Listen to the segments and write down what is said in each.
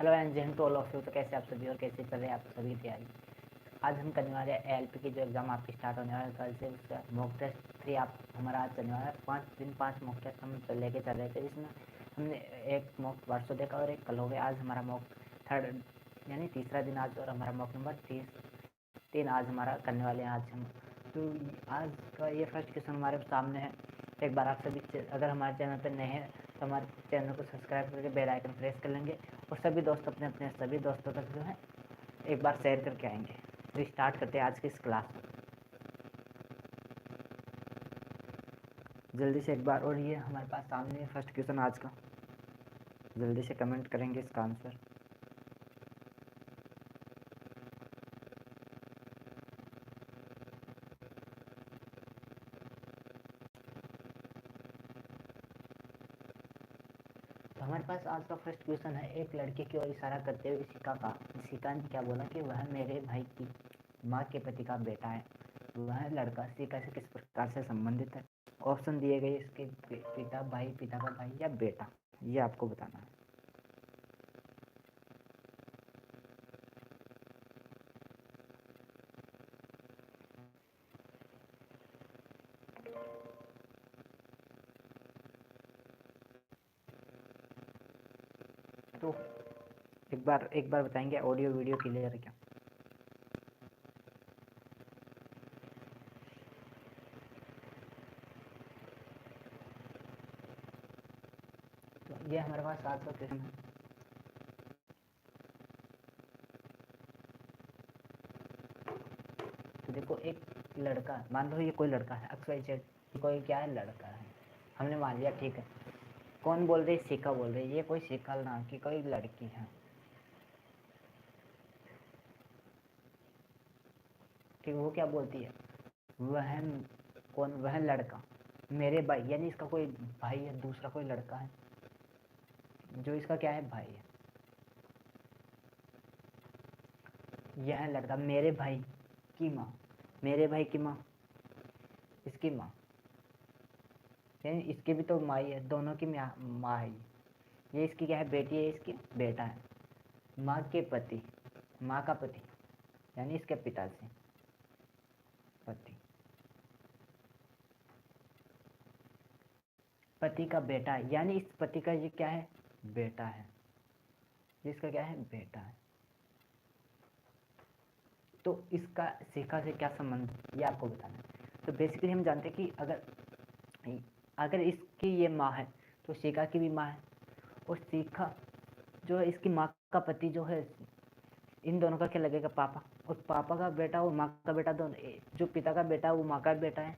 Hello and जय हिंद to all of you. तो कैसे आप सभी और कैसे चल रहे हैं आप सभी की तैयारी। आज हम करने वाले हैं एएलपी की जो एग्ज़ाम आपकी स्टार्ट होने वाला है कल से, उसका मॉक टेस्ट 3 आप हमारा आज चलने वाला है। 5 मॉक टेस्ट हम लेके चल रहे थे, जिसमें हमने एक मॉक परसों देखा और एक कल हो गया। आज हमारा मॉक थर्ड यानी तीसरा दिन आज, और हमारा मॉक नंबर 3 आज हमारा करने वाले हैं आज हम। तो आज का ये फर्स्ट क्वेश्चन हमारे सामने है। एक बार आप सभी अगर हमारे चैनल पर नए हैं तो हमारे चैनल को सब्सक्राइब करके बेल आइकन प्रेस कर लेंगे, और सभी दोस्त अपने सभी दोस्तों तक जो है एक बार शेयर करके आएंगे। तो स्टार्ट करते हैं आज की इस क्लास। जल्दी से एक बार, और ये हमारे पास सामने फर्स्ट क्वेश्चन आज का, जल्दी से कमेंट करेंगे इसका आंसर। तो हमारे पास आज का फर्स्ट क्वेश्चन है, एक लड़के की ओर इशारा करते हुए सिका ने क्या बोला कि वह मेरे भाई की माँ के पति का बेटा है। वह लड़का सिका से किस प्रकार से संबंधित है। ऑप्शन दिए गए, इसके पिता का भाई या बेटा, ये आपको बताना है। तो एक बार बताएंगे, ऑडियो वीडियो क्लियर है क्या। तो ये हमारे पास 700 क्वेश्चन है। तो देखो, एक लड़का, मान लो ये कोई लड़का है, XYZ कोई क्या है, लड़का है, हमने मान लिया, ठीक है। कौन बोल रही, शिखा बोल रही, ये कोई शिखा नाम की कोई लड़की है, ठीक। वो क्या बोलती है, वह कौन, वह लड़का मेरे भाई, यानी इसका कोई भाई है, दूसरा कोई लड़का है जो इसका क्या है, भाई है। यह लड़का मेरे भाई की माँ, मेरे भाई की माँ इसकी माँ, यानी इसकी भी तो माँ ही है, दोनों की माँ है। ये इसकी क्या है, बेटी है, इसकी बेटा है। माँ के पति, माँ का पति यानी इसके पिता से पति, पति का बेटा है, यानी इस पति का ये क्या है, बेटा है, जिसका क्या है, बेटा है। तो इसका शिखा से क्या संबंध, ये आपको बताना है। तो बेसिकली हम जानते हैं कि अगर इसकी ये माँ है तो शिखा की भी माँ है, और शिखा जो है इसकी माँ का पति जो है, इन दोनों का क्या लगेगा, पापा। और पापा का बेटा और माँ का बेटा दोनों, जो पिता का बेटा है वो माँ का बेटा है,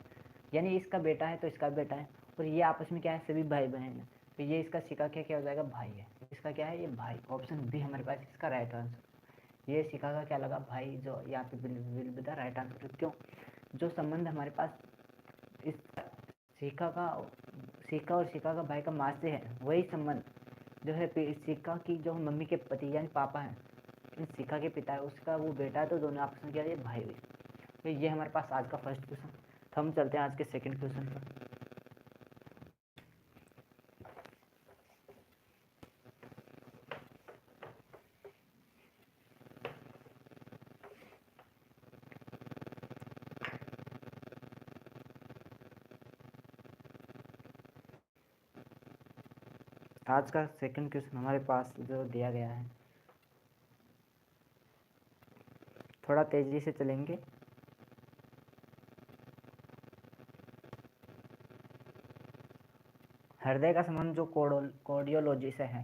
यानी इसका बेटा है तो इसका बेटा है, और ये आपस में क्या है, सभी भाई बहन है। तो ये इसका शिखा क्या हो जाएगा, भाई है। इसका क्या है, ये भाई। ऑप्शन बी हमारे पास इसका राइट आंसर। ये शिखा का क्या लगा, भाई, जो यहाँ पे will be the right answer. क्यों, जो संबंध हमारे पास इस शिखा और शिखा का भाई का माँ से है, वही संबंध जो है शिखा की जो मम्मी के पति यानी पापा है, शिखा के पिता है, उसका वो बेटा है, तो दोनों आपस में क्या है, भाई हुई। तो ये हमारे पास आज का फर्स्ट क्वेश्चन। तो हम चलते हैं आज के सेकंड क्वेश्चन पर। आज का सेकंड क्वेश्चन हमारे पास जो दिया गया है, थोड़ा तेजी से चलेंगे। हृदय का संबंध जो कार्डियोलॉजी से है,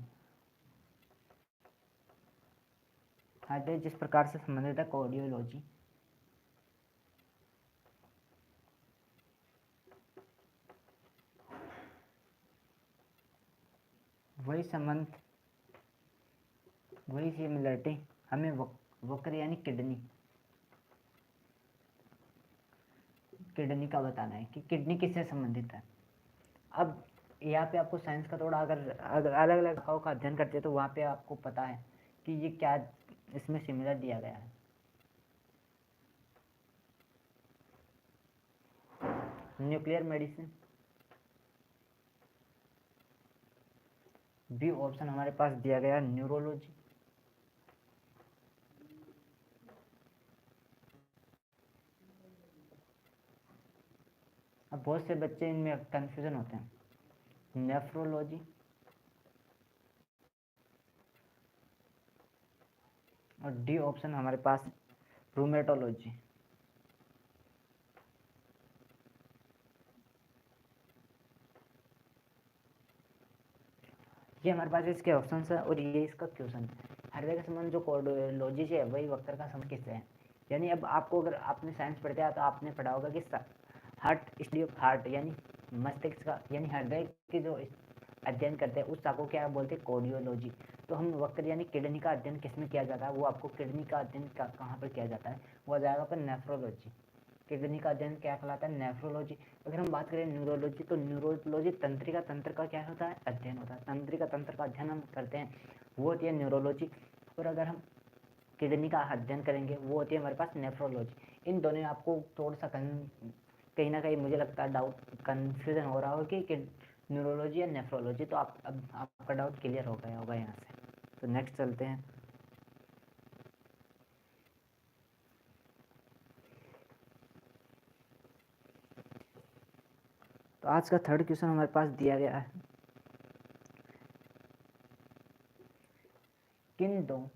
हृदय जिस प्रकार से संबंधित है कार्डियोलॉजी, वही संबंध, वही सिमिलरिटी हमें वक्र यानी किडनी का बताना है कि किडनी किससे संबंधित है। अब यहाँ पे आपको साइंस का थोड़ा, अगर अलग अलग शाखाओं का अध्ययन करते हैं तो वहाँ पे आपको पता है कि ये क्या इसमें सिमिलर दिया गया है। न्यूक्लियर मेडिसिन, बी ऑप्शन हमारे पास दिया गया न्यूरोलॉजी। अब बहुत से बच्चे इनमें कंफ्यूजन होते हैं, नेफ्रोलॉजी और डी ऑप्शन हमारे पास रूमेटोलॉजी। ये हमारे पास इसके ऑप्शन है और ये इसका क्वेश्चन है। हृदय का संबंध जो कोर्डियोलॉजी से है वही वक्र का संबंध किससे है। यानी अब आपको, अगर आपने साइंस पढ़ते हैं तो आपने पढ़ा होगा कि हार्ट स्टडी ऑफ हार्ट यानी मस्तिष्क का यानी हृदय की जो अध्ययन करते हैं उस शाखा को क्या बोलते हैं, कोर्डियोलॉजी। तो हम वक्र यानी किडनी का अध्ययन किसमें किया जाता है, वो आपको किडनी का अध्ययन कहाँ पर किया जाता है, वो आ जाएगा पर नेफ्रोलॉजी। किडनी का अध्ययन क्या कहलाता है, नेफ्रोलॉजी। अगर हम बात करें न्यूरोलॉजी, तो न्यूरोलॉजी तंत्रिका तंत्र का क्या होता है, अध्ययन होता है। तंत्रिका तंत्र का अध्ययन हम करते हैं वो होती है न्यूरोलॉजी। और अगर हम किडनी का अध्ययन करेंगे वो होती है हमारे पास नेफ्रोलॉजी। इन दोनों में आपको थोड़ा सा कहीं ना कहीं मुझे लगता है डाउट कन्फ्यूजन हो रहा हो कि न्यूरोलॉजी या नेफ्रोलॉजी। तो अब आपका डाउट क्लियर हो गया होगा यहाँ से। तो नेक्स्ट चलते हैं। तो आज का थर्ड क्वेश्चन हमारे पास दिया गया है, किन दो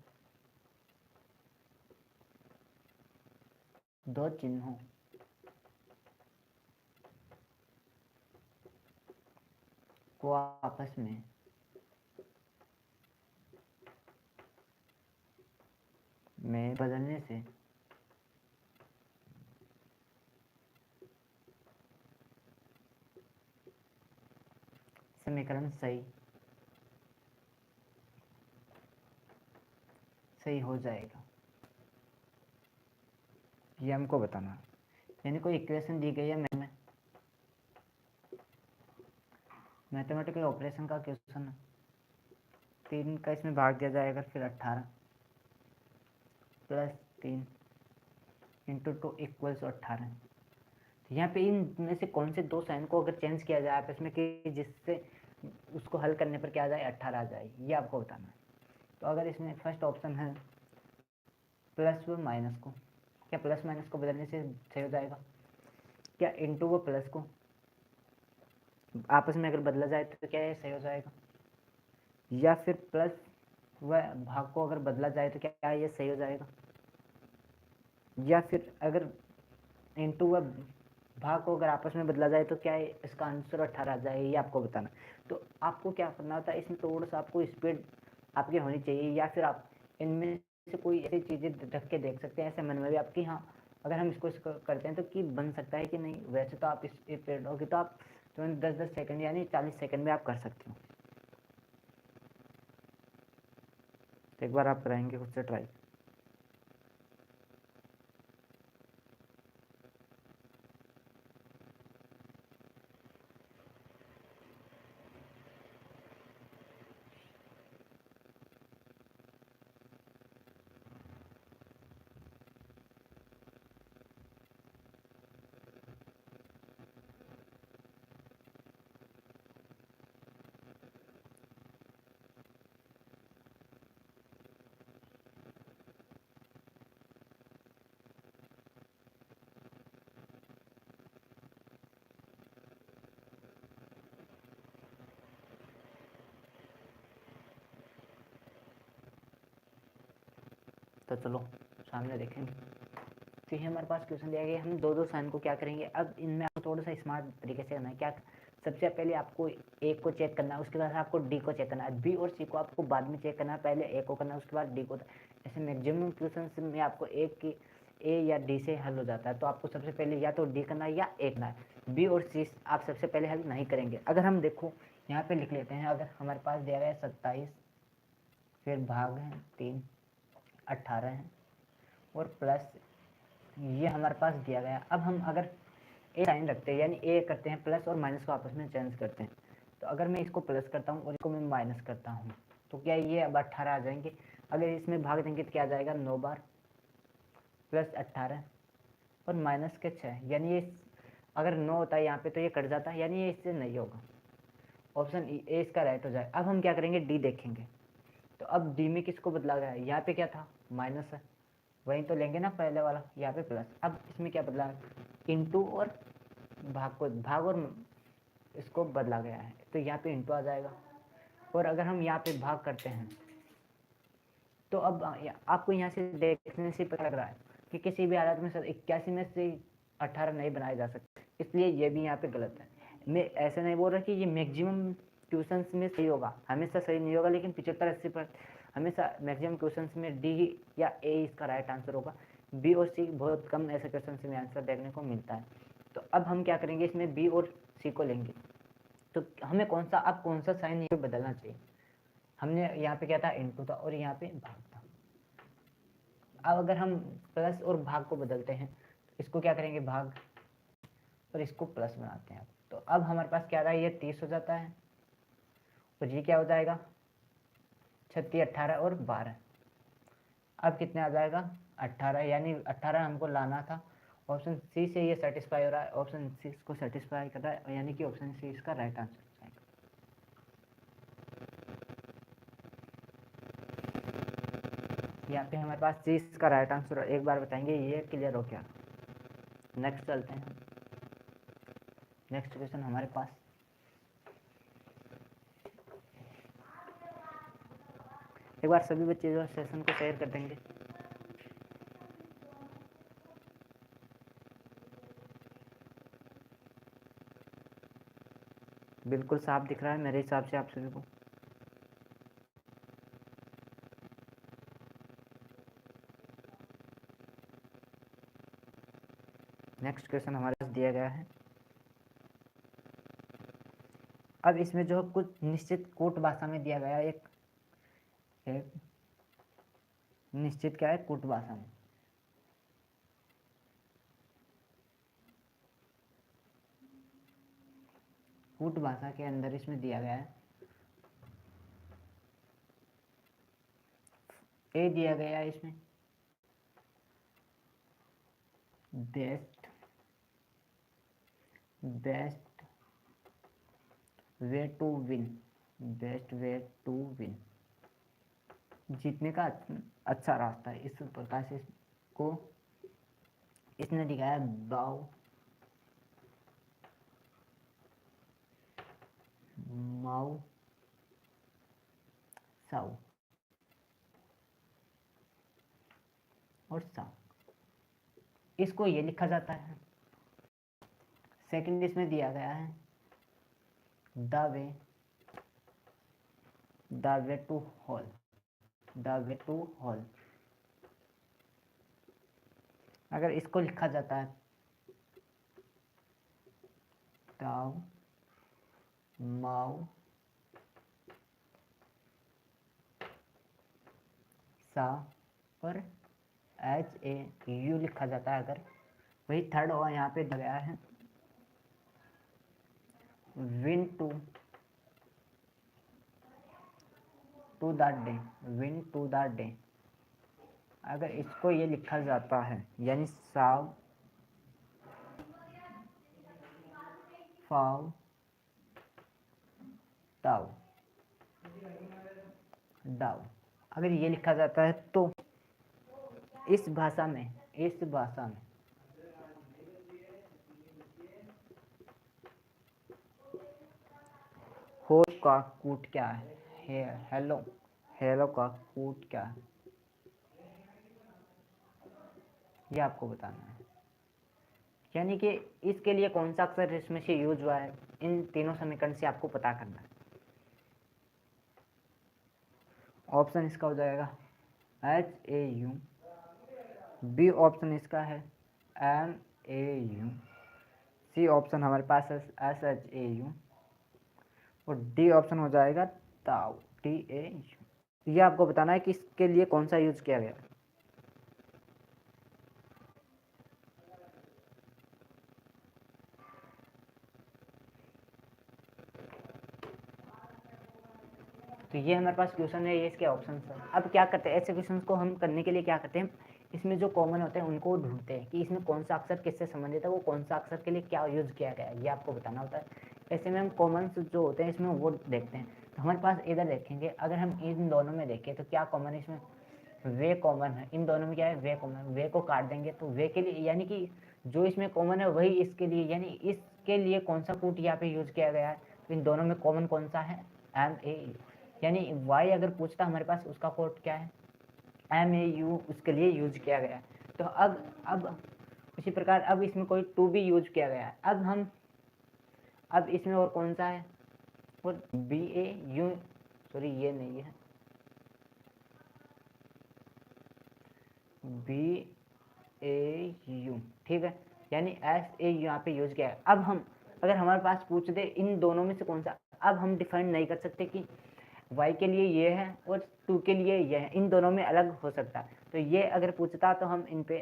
चिन्हों को आपस में बदलने से समीकरण सही हो जाएगा, ये हमको बताना है। यानी कोई इक्वेशन दी गई है मैथमेटिकल ऑपरेशन का क्वेश्चन है, 3 का इसमें भाग दिया जाएगा, फिर 18 + 3 × 2 = 18। यहाँ पे इनमें से कौन से दो साइन को अगर चेंज किया जाए आपस में कि जिससे उसको हल करने पर क्या आ जाए, 18 आ जाए, ये आपको बताना है। तो अगर इसमें फर्स्ट ऑप्शन है प्लस व माइनस को, क्या प्लस माइनस को बदलने से सही हो जाएगा, क्या इंटू व प्लस को आपस में अगर बदला जाए तो क्या ये सही हो जाएगा, या फिर प्लस व भाग को अगर बदला जाए तो क्या ये सही हो जाएगा, या फिर अगर इंटू व भाग को अगर आपस में बदला जाए तो क्या है इसका आंसर 18 आ जाए, ये आपको बताना। तो आपको क्या करना होता है, इसमें थोड़ा सा आपको स्पीड आपकी होनी चाहिए, या फिर आप इनमें से कोई ऐसी चीज़ें रख के देख सकते हैं ऐसे मन में भी आपकी, हाँ अगर हम इसको करते हैं तो कि बन सकता है कि नहीं। वैसे तो आप इस स्पीड होगी तो आप 10-10 सेकंड यानी 40 सेकंड में आप कर सकते हो। तो एक बार आप कराएंगे खुद से ट्राई। तो चलो सामने देखेंगे। तो ये हमारे पास क्वेश्चन दिया गया, हम दो दो साइन को क्या करेंगे। अब इनमें आपको थोड़ा सा स्मार्ट तरीके से करना है। क्या सबसे पहले आपको ए को चेक करना है, उसके बाद आपको डी को चेक करना है। बी और सी को आपको बाद में चेक करना है, पहले ए को करना है उसके बाद डी को। ऐसे मैक्सिमम क्वेश्चन में आपको ए या डी से हल हो जाता है। तो आपको सबसे पहले या तो डी करना है या ए करना है। बी और सी आप सबसे पहले हल नहीं करेंगे। अगर हम देखो यहाँ पे लिख लेते हैं, अगर हमारे पास दिया गया है 27, फिर भाग है 3, 18 है और प्लस ये हमारे पास दिया गया। अब हम अगर ए साइन रखते हैं यानी ए करते हैं, प्लस और माइनस को आपस में चेंज करते हैं। तो अगर मैं इसको प्लस करता हूँ और इसको मैं माइनस करता हूँ तो क्या ये अब 18 आ जाएंगे। अगर इसमें भाग देंगे तो क्या आ जाएगा, 9 बार + 18 और माइनस के 6, यानी ये अगर 9 होता है यहाँ पे तो ये कट जाता है, यानी ये इससे नहीं होगा। ऑप्शन ए इसका राइट हो जाए। अब हम क्या करेंगे, डी देखेंगे। तो अब डी में किसको बदला गया है, यहाँ पे क्या था माइनस है, वहीं तो लेंगे ना पहले वाला, यहाँ पे प्लस। अब इसमें क्या बदला है, इंटू और भाग और इसको बदला गया है, तो यहाँ पे इंटू आ जाएगा। और अगर हम यहाँ पे भाग करते हैं तो अब आपको यहाँ से देखने से पता लग रहा है कि किसी भी हालत में 81 में से 18 नहीं बनाए जा सकते, इसलिए ये भी यहाँ पे गलत है। मैं ऐसे नहीं बोल रहा कि ये मैक्सिमम क्वेश्चंस में सही होगा, हमेशा सही नहीं होगा, लेकिन 75-80% हमेशा मैक्सिमम क्वेश्चंस में डी या ए इसका राइट आंसर होगा। बी और सी बहुत कम ऐसे क्वेश्चन में आंसर देखने को मिलता है। तो अब हम क्या करेंगे, इसमें बी और सी को लेंगे। तो हमें कौन सा साइन ये बदलना चाहिए। हमने यहाँ पे क्या था, इनटू था और यहाँ पे भाग था। अब अगर हम प्लस और भाग को बदलते हैं तो इसको क्या करेंगे, भाग, और इसको प्लस बनाते हैं। तो अब हमारे पास क्या रहा है, ये 30 हो जाता है और ये क्या हो जाएगा 36, 18 और 12। अब कितने आ जाएगा 18, यानी 18 हमको लाना था। ऑप्शन सी से ये सेटिस्फाई हो रहा है, ऑप्शन सी को सेटिस्फाई कर रहा है, यानी कि ऑप्शन सी इसका राइट आंसर हो जाएगा। यहाँ पे हमारे पास सी इसका राइट आंसर एक बार बताएंगे, ये क्लियर हो गया। नेक्स्ट चलते हैं। नेक्स्ट क्वेश्चन हमारे पास एक बार सभी बच्चे जो सेशन को शेयर कर देंगे। बिल्कुल साफ दिख रहा है मेरे हिसाब से आप सभी को। नेक्स्ट क्वेश्चन हमारे पास दिया गया है। अब इसमें जो कुछ निश्चित कोट भाषा में दिया गया है, एक निश्चित क्या है, कोट भाषा में। कूट भाषा के अंदर इसमें दिया गया है, ए दिया गया है इसमें best way to win, best way to win, जीतने का अच्छा रास्ता है। इस प्रकार से इसको इसने दिखाया दाव माओ साउ और सा, इसको ये लिखा जाता है। सेकंड इसमें दिया गया है the way to hall, the way to hall. अगर इसको लिखा जाता है ताओ माओ सा और HAU लिखा जाता है। अगर वही थर्ड और यहाँ पे दिया गया है win to the day, win to the day. अगर इसको ये लिखा जाता है यानी साव फाव ताव डाव, अगर ये लिखा जाता है तो इस भाषा में हो का कूट क्या है, हेलो का कूट क्या है, ये आपको बताना है। यानी कि इसके लिए कौन सा अक्षर इसमें से यूज हुआ है, इन तीनों समीकरण से आपको पता करना है। ऑप्शन इसका हो जाएगा HAU, बी ऑप्शन इसका है MAU, सी ऑप्शन हमारे पास है SHAU और डी ऑप्शन हो जाएगा ताऊ TAU। ये आपको बताना है कि इसके लिए कौन सा यूज किया गया। तो ये हमारे पास क्वेश्चन है, ये इसके ऑप्शन है। अब क्या करते हैं, ऐसे क्वेश्चन को हम करने के लिए क्या करते हैं, इसमें जो कॉमन होते हैं उनको ढूंढते हैं कि इसमें कौन सा अक्षर किससे संबंधित है, वो कौन सा अक्षर के लिए क्या यूज किया गया है, ये आपको बताना होता है। ऐसे में हम कॉमन जो होते हैं इसमें वो देखते हैं। तो हमारे पास इधर देखेंगे, अगर हम इन दोनों में देखें तो क्या कॉमन है, इसमें वे कॉमन है। इन दोनों में क्या है, वे कॉमन, वे को काट देंगे तो वे के लिए यानी कि जो इसमें कॉमन है वही इसके लिए, यानी इसके लिए कौन सा कूट यहाँ पे यूज किया गया है, तो इन दोनों में कॉमन कौन सा है, एम ए यू। यानी वाई अगर पूछता हमारे पास उसका कोड क्या है, एम ए यू उसके लिए यूज किया गया है। तो अब उसी प्रकार अब इसमें कोई टू भी यूज किया गया है। अब इसमें और कौन सा है, और बी ए यू, सॉरी ये नहीं है, बी ए यू, ठीक है, यानी एस ए यू यहाँ पे यूज किया है। अब हम अगर हमारे पास पूछ दे इन दोनों में से कौन सा, अब हम डिफाइन नहीं कर सकते कि y के लिए ये है और 2 के लिए ये है, इन दोनों में अलग हो सकता है। तो ये अगर पूछता तो हम इन पे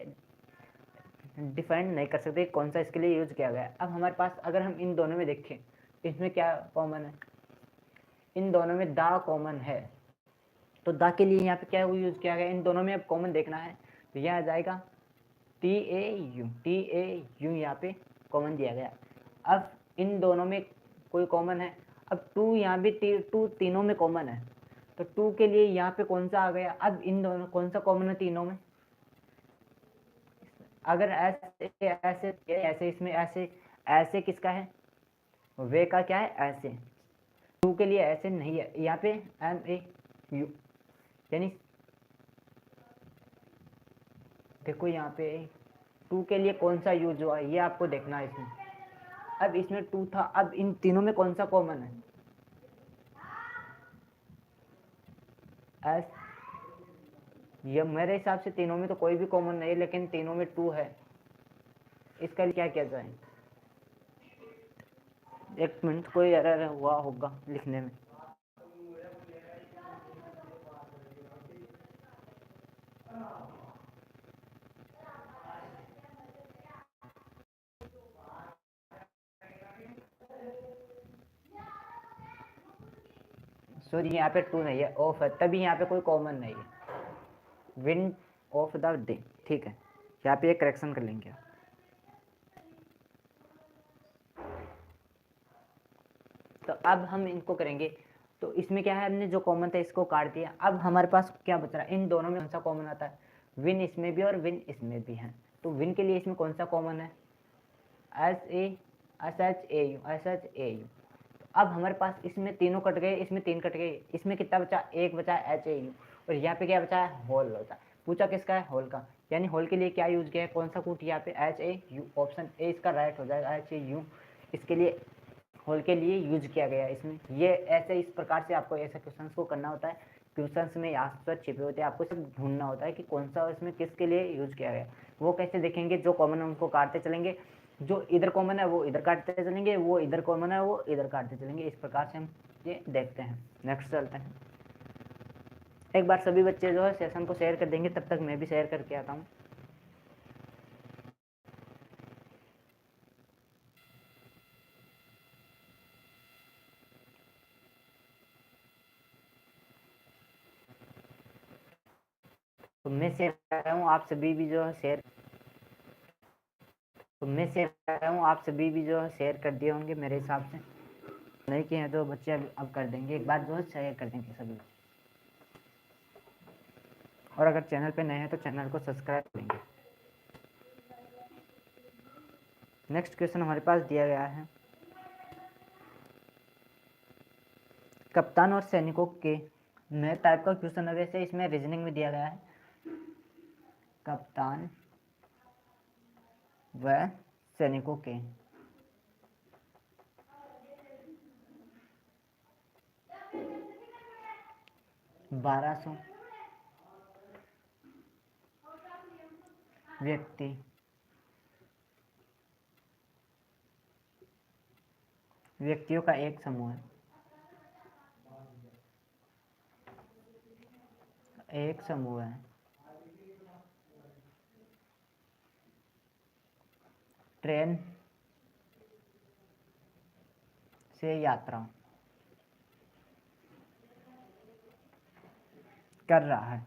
डिफाइन नहीं कर सकते कौन सा इसके लिए यूज किया गया है। अब हमारे पास अगर हम इन दोनों में देखें इसमें क्या कॉमन है, इन दोनों में दा कॉमन है, तो दा के लिए यहाँ पे क्या यूज किया गया, इन दोनों में अब कॉमन देखना है तो यह आ जाएगा टी ए यू यहाँ पे कॉमन दिया गया। अब इन दोनों में कोई कॉमन है, अब टू यहाँ भी टू तीनों में कॉमन है, तो टू के लिए यहाँ पे कौन सा आ गया, अब इन दोनों कौन सा कॉमन है तीनों में, अगर ऐसे ऐसे ऐसे इसमें ऐसे ऐसे किसका है, वे का क्या है ऐसे, टू के लिए ऐसे नहीं है यहाँ पे एम ए यू, यानी देखो यहाँ पे टू के लिए कौन सा यूज हुआ ये आपको देखना है इसमें। अब इसमें टू था, अब इन तीनों में कौन सा कॉमन है, एस, ये मेरे हिसाब से तीनों में तो कोई भी कॉमन नहीं है, लेकिन तीनों में टू है, इसका क्या किया जाए, एक मिनट कोई एरर हुआ होगा लिखने में। सॉरी यहाँ पे टू नहीं है, ऑफ है, तभी यहाँ पे कोई कॉमन नहीं है, विंड ऑफ द डे, ठीक है, यहाँ पे एक करेक्शन कर लेंगे। तो अब हम इनको करेंगे, तो इसमें क्या है, हमने जो कॉमन था इसको काट दिया, अब हमारे पास क्या बच रहा है, इन दोनों में कौन सा कॉमन आता है, विन इसमें भी और विन इसमें भी है, तो विन के लिए इसमें कौन सा कॉमन है, एस एच ए यू। अब हमारे पास इसमें तीनों कट गए, इसमें तीन कट गए, इसमें कितना बचा, एक बचा एच ए यू, और यहाँ पे क्या बचा है, होल बचा, पूछा किसका है, होल का, यानी होल के लिए क्या यूज किया है, कौन सा कूट, यहाँ पे H A you, option A इसका राइट हो जाएगा, एच ए यू इसके लिए होल के लिए यूज किया गया है इसमें। ये ऐसे इस प्रकार से आपको ऐसे क्वेश्चंस को करना होता है, क्वेश्चंस में आंसर छिपे होते हैं, आपको सिर्फ ढूंढना होता है कि कौन सा इसमें किसके लिए यूज किया गया। वो कैसे देखेंगे, जो कॉमन है उनको काटते चलेंगे, जो इधर कॉमन है वो इधर काटते चलेंगे, वो इधर कॉमन है वो इधर काटते चलेंगे, इस प्रकार से हम ये देखते हैं। नेक्स्ट चलते हैं, एक बार सभी बच्चे जो है सेशन को शेयर कर देंगे, तब तक मैं भी शेयर करके आता हूँ। तो मैं शेयर कर रहा हूँ, आप सभी भी जो है शेयर, तो मैं शेयर कर रहा हूँ, आप सभी भी जो है शेयर कर दिए होंगे मेरे हिसाब से, नहीं किए हैं तो बच्चे अब कर देंगे, एक बार जो है शेयर कर देंगे सभी, और अगर चैनल पे नए हैं तो चैनल को सब्सक्राइब करेंगे। नेक्स्ट क्वेश्चन हमारे पास दिया गया है, कप्तान और सैनिकों के नए टाइप का क्वेश्चन है, वैसे इसमें रीजनिंग में दिया गया है, कप्तान व सैनिकों के 1200 व्यक्तियों का एक समूह है, एक समूह है, ट्रेन से यात्रा कर रहा है,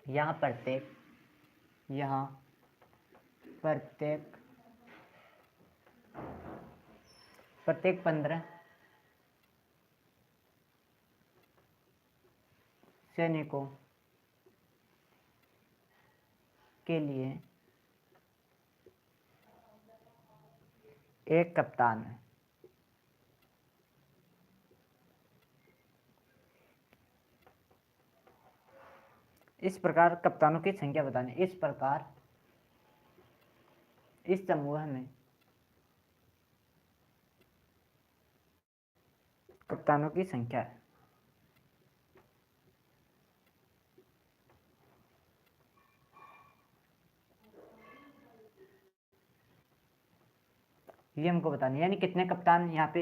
यहाँ प्रत्येक 15 सैनिकों के लिए एक कप्तान है। इस प्रकार कप्तानों की संख्या बतानी। इस प्रकार इस समूह में कप्तानों की संख्या है। ये हमको बताना है, यानी कितने कप्तान यहाँ पे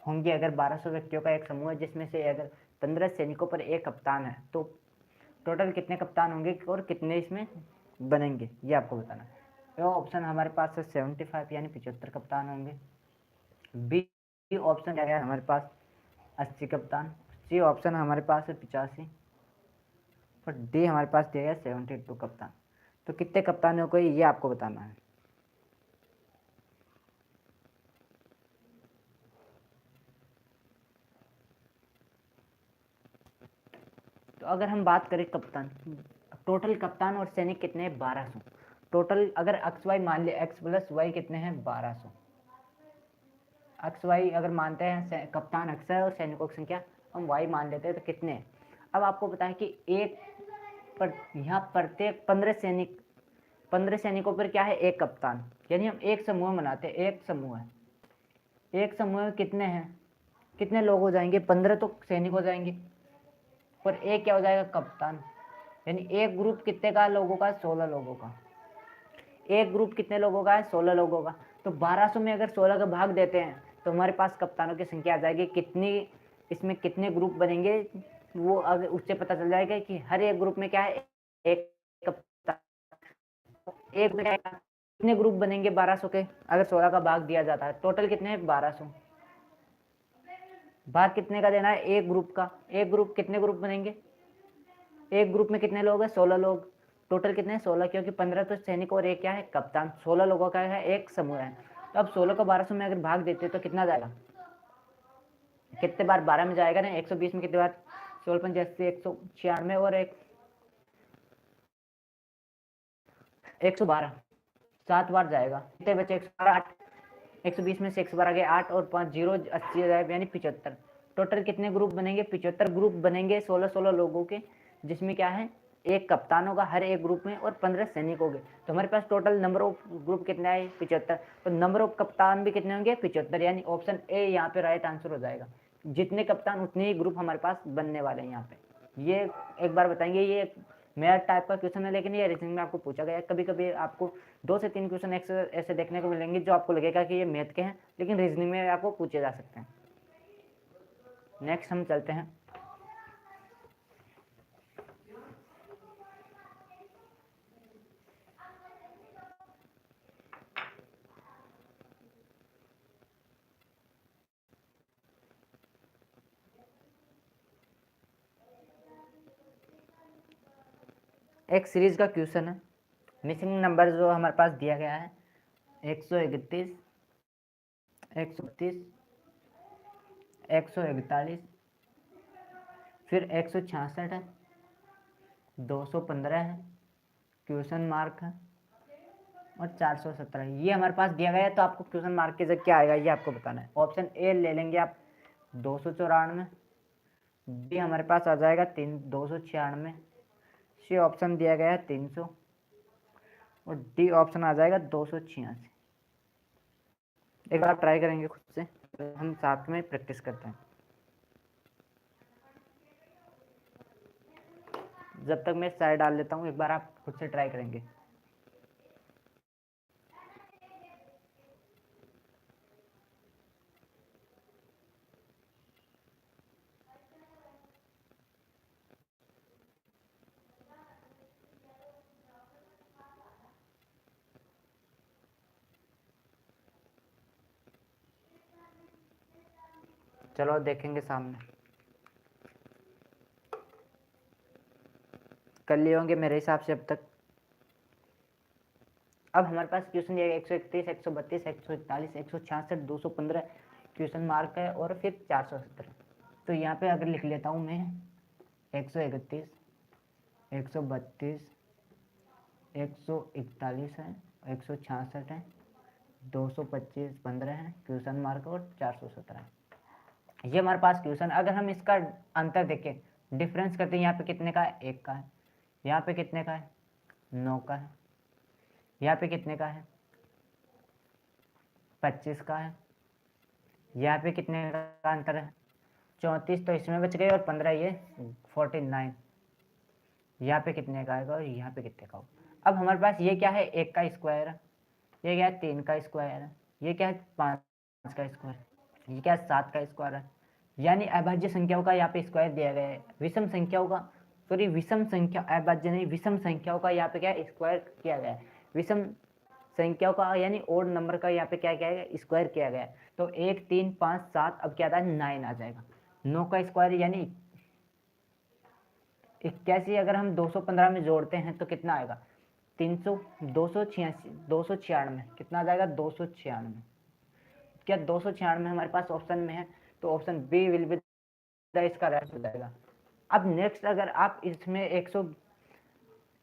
होंगे। अगर 1200 व्यक्तियों का एक समूह है जिसमें से अगर 15 सैनिकों पर एक कप्तान है तो टोटल कितने कप्तान होंगे और कितने इसमें बनेंगे, ये आपको बताना है। तो ऑप्शन हमारे पास है 75 यानी 75 कप्तान होंगे। बी ऑप्शन क्या है हमारे पास 80 कप्तान। सी ऑप्शन हमारे पास है 85 और डी हमारे पास दिया गया 72 कप्तान। तो कितने कप्तानों को ये आपको बताना है। तो अगर हम बात करें कप्तान, टोटल कप्तान और सैनिक कितने हैं 1200 टोटल। अगर एक्स वाई मान ले, एक्स प्लस वाई कितने हैं 1200। एक्स वाई अगर मानते हैं कप्तान एक्स है और सैनिकों की संख्या हम वाई मान लेते हैं तो कितने हैं। अब आपको पता है कि एक पर यहाँ प्रत्येक 15 सैनिकों पर क्या है एक कप्तान, यानी हम एक समूह बनाते हैं। एक समूह है, एक समूह में कितने हैं, कितने लोग हो जाएंगे 15 तो सैनिक हो जाएंगे और एक क्या हो जाएगा कप्तान। यानी एक ग्रुप कितने का लोगों का 16 लोगों का। एक ग्रुप कितने लोगों का है 16 लोगों का। तो 1200 में अगर 16 का भाग देते हैं तो हमारे पास कप्तानों की संख्या आ जाएगी। कितनी इसमें कितने ग्रुप बनेंगे वो अगर उससे पता चल जाएगा कि हर एक ग्रुप में क्या है एक कप्तान। एक में कितने ग्रुप बनेंगे 1200 के, अगर 16 का भाग दिया जाता है टोटल कितने हैं 1200। भाग कितने का देना है एक ग्रुप का। एक ग्रुप कितने ग्रुप बनेंगे, एक ग्रुप में कितने लोग हैं 16 लोग। टोटल कितने हैं 16 क्योंकि 15 तो सैनिक और एक क्या है कप्तान। 16 लोगों का है एक समूह है। तो अब 16 को 1200 में अगर भाग देते तो कितना जाएगा, कितने बार 12 में जाएगा ना 120 में कितने बार 16 पंजे 196 और 112 7 बार जाएगा। कितने बचे 112 120 में से 112 गए 8 और 5 जीरो 80 जाएगा यानी 75। टोटल कितने ग्रुप बनेंगे 75 ग्रुप बनेंगे 16 लोगों के, जिसमें क्या है एक कप्तान होगा हर एक ग्रुप में और 15 सैनिक होंगे। तो हमारे पास टोटल नंबर ऑफ ग्रुप कितना है 75। तो नंबर ऑफ कप्तान भी कितने होंगे 75, यानी ऑप्शन ए यहाँ पे राइट आंसर हो जाएगा। जितने कप्तान उतने ही ग्रुप हमारे पास बनने वाले हैं यहाँ पे। ये एक बार बताएंगे, ये मैथ टाइप का क्वेश्चन है लेकिन ये रीजनिंग में आपको पूछा गया है। कभी कभी आपको 2 से 3 क्वेश्चन ऐसे देखने को मिलेंगे जो आपको लगेगा कि ये मैथ के हैं लेकिन रीजनिंग में आपको पूछे जा सकते हैं। नेक्स्ट हम चलते हैं एक सीरीज का क्वेश्चन है। मिसिंग नंबर जो हमारे पास दिया गया है 131 132 141 फिर 166 है 215 है क्वेश्चन मार्क है और 417 ये हमारे पास दिया गया है। तो आपको क्वेश्चन मार्क के जगह क्या आएगा ये आपको बताना है। ऑप्शन ए ले लेंगे आप 294, बी हमारे पास आ जाएगा 296, सी ऑप्शन दिया गया है 300 और डी ऑप्शन आ जाएगा 286। एक बार ट्राई करेंगे खुद से, हम साथ में प्रैक्टिस करते हैं। जब तक मैं साइड डाल लेता हूँ एक बार आप खुद से ट्राई करेंगे। चलो देखेंगे सामने, कर लिए होंगे मेरे हिसाब से अब तक। अब हमारे पास क्वेश्चन दिया 131 132 141 166 215 क्वेश्चन मार्क है और फिर 470। तो यहाँ पे अगर लिख लेता हूँ मैं 131, 132, 141 है, 166 है, 225 15 है, क्वेश्चन मार्क और 417 है। ये हमारे पास क्वेश्चन। अगर हम इसका अंतर देखें, डिफरेंस करते हैं, यहाँ पे कितने का है? 1 का है। यहाँ पे कितने का है? 9 का है। यहाँ पे कितने का है? 25 का है। यहाँ पे कितने का अंतर है? 34, तो इसमें बच गए, और 15 ये 49। यहाँ पे कितने का आएगा और यहाँ पे कितने का होगा? अब हमारे पास ये क्या है? 1 का स्क्वायर है, ये क्या है? 3 का स्क्वायर है, ये क्या है? 5 का स्क्वायर, ये क्या है? 7 का स्क्वायर है। यानी अभाज्य संख्याओं का यहाँ पे स्क्वायर दिया गया है। विषम संख्याओं का, सॉरी विषम संख्या, अभाज्य नहीं, विषम संख्याओं का यहाँ पे क्या है? स्क्वायर किया गया है। विषम संख्याओं का यानी ओड नंबर का यहाँ पे क्या किया गया? स्क्वायर किया गया है। तो 1 3 5 7, अब क्या आता है? 9 आ जाएगा। 9 का स्क्वायर यानी 81। अगर हम 215 में जोड़ते हैं तो कितना आएगा? 300, 286, 296, कितना आ जाएगा? 296। क्या 296 हमारे पास ऑप्शन में है? तो option B will be the इसका राइट हो जाएगा। अब नेक्स्ट, अगर आप इसमें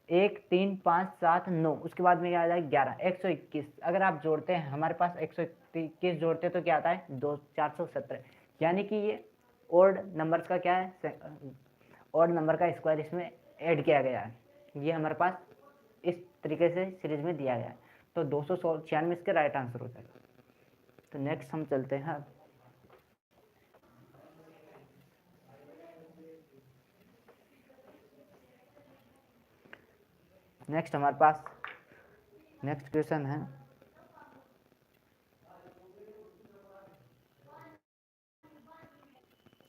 1 3 5 7 9, उसके बाद में क्या आ जाएगा? 11, 121। अगर आप जोड़ते हैं, हमारे पास 121 जोड़ते हैं तो क्या आता है? 417। यानी कि ये ओड नंबर्स का क्या है? ओड नंबर का स्क्वायर इसमें ऐड किया गया है। ये हमारे पास इस तरीके से सीरीज में दिया गया है। तो 296 इसके राइट आंसर हो जाएगा। तो नेक्स्ट हम चलते हैं। नेक्स्ट हमारे पास नेक्स्ट क्वेश्चन है,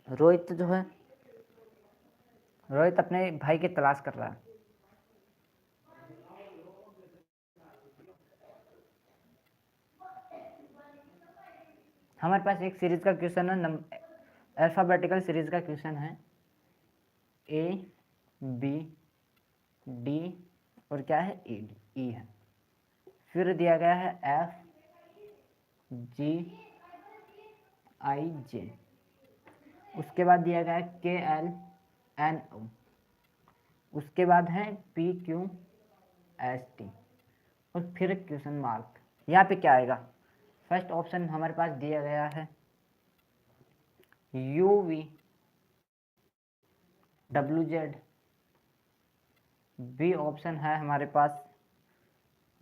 रोहित जो है, रोहित अपने भाई की तलाश कर रहा है। हमारे पास एक सीरीज का क्वेश्चन है, अल्फाबेटिकल सीरीज का क्वेश्चन है। A B D और क्या है? E है। फिर दिया गया है F G I J, उसके बाद दिया गया है K L N O, उसके बाद है P Q S T और फिर क्वेश्चन मार्क। यहाँ पे क्या आएगा? फर्स्ट ऑप्शन हमारे पास दिया गया है UV WZ, बी ऑप्शन है हमारे पास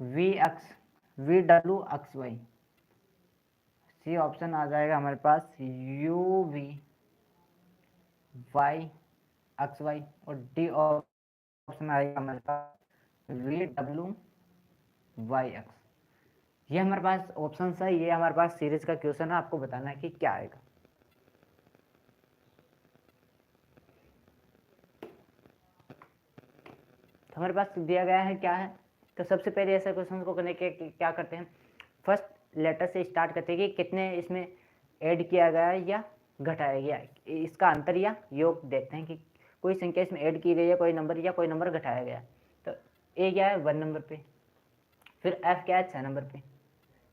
VW XY, सी ऑप्शन आ जाएगा हमारे पास UVYXY और डी ऑप्शन आएगा हमारे पास VWYX। ये हमारे पास ऑप्शन है, ये हमारे पास सीरीज का क्वेश्चन है। आपको बताना है कि क्या आएगा। तो हमारे पास दिया गया है क्या है? तो सबसे पहले ऐसे क्वेश्चन को करने के क्या करते हैं? फर्स्ट लेटर से स्टार्ट करते हैं कि कितने इसमें ऐड किया गया है या घटाया गया, इसका अंतर या योग देखते हैं कि कोई संख्या इसमें ऐड की गई है, कोई नंबर या कोई नंबर घटाया गया। तो ए क्या है? 1 नंबर पे, फिर एफ क्या है? 6 नंबर पे,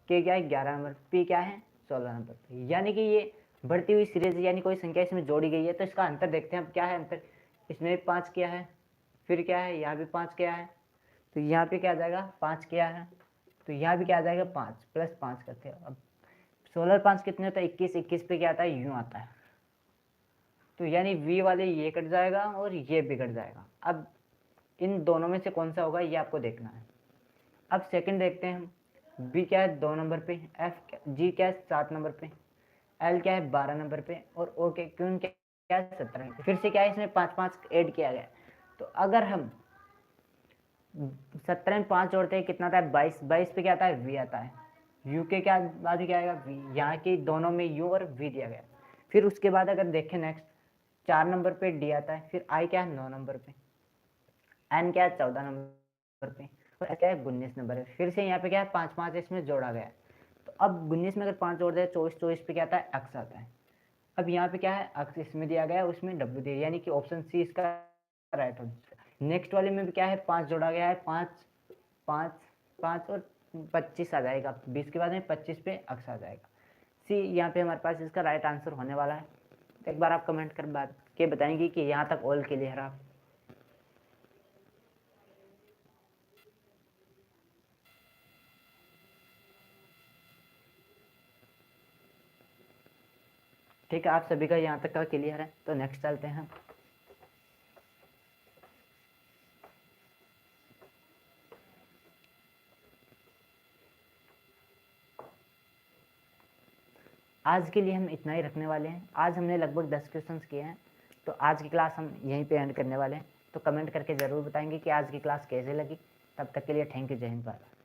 के क्या है? 11 नंबर, पी क्या है? 16 नंबर पे। यानी कि ये बढ़ती हुई सीरीज, यानी कोई संख्या इसमें जोड़ी गई है। तो इसका अंतर देखते हैं। अब क्या है अंतर? इसमें 5 किया है, फिर क्या है? यहाँ भी 5 किया है, तो यहाँ पे क्या आ जाएगा? 5 किया है, तो यहाँ भी क्या आ जाएगा? 5 प्लस 5 करते हैं। अब 16 5 कितने होता है? 21। 21 पे क्या आता है? यूँ आता है। तो यानी वी वाले ये कट जाएगा और ये भी कट जाएगा। अब इन दोनों में से कौन सा होगा ये आपको देखना है। अब सेकंड देखते हैं हम। बी क्या है? 2 नंबर पे, एफ जी क्या है? 7 नंबर पे, एल क्या है? 12 नंबर पे और ओ के क्यों क्या है? 17 नंबर पे। फिर से क्या है? इसमें 5 5 ऐड किया गया। तो अगर हम 17 में 5 जोड़ते हैं कितना आता है? 22। 22 पे क्या आता है? वी आता है। यू के क्या बाद क्या आएगा? वी। यहाँ के दोनों में यू और वी दिया गया। फिर उसके बाद अगर देखें नेक्स्ट, 4 नंबर पे डी आता है, फिर आई क्या है? 9 नंबर पे, एन क्या है? 14 नंबर पे और क्या है? 19 नंबर है। फिर से यहाँ पे क्या है? 5 5 इसमें जोड़ा गया। तो अब 19 में अगर 5 जोड़ दे 24, 24 पे क्या आता है? एक्स आता है। अब यहाँ पे क्या है? एक्स इसमें दिया गया है, उसमें डब्ल्यू दिया, यानी कि ऑप्शन सी इसका राइट हो। नेक्स्ट वाले में भी क्या है? 5 जोड़ा गया है, 5 5 5 और 25 आ जाएगा। 20 के बाद में 25 पे एक्स आ जाएगा। सी यहाँ पे हमारे पास इसका राइट आंसर होने वाला है। तो एक बार आप कमेंट कर बात के बताएंगे कि यहाँ तक ऑल क्लियर आप। ठीक है, आप सभी का यहाँ तक का क्लियर है, तो नेक्स्ट चलते हैं। आज के लिए हम इतना ही रखने वाले हैं। आज हमने लगभग 10 क्वेश्चंस किए हैं, तो आज की क्लास हम यहीं पे एंड करने वाले हैं। तो कमेंट करके ज़रूर बताएंगे कि आज की क्लास कैसे लगी। तब तक के लिए थैंक यू, जय हिंद, बाय।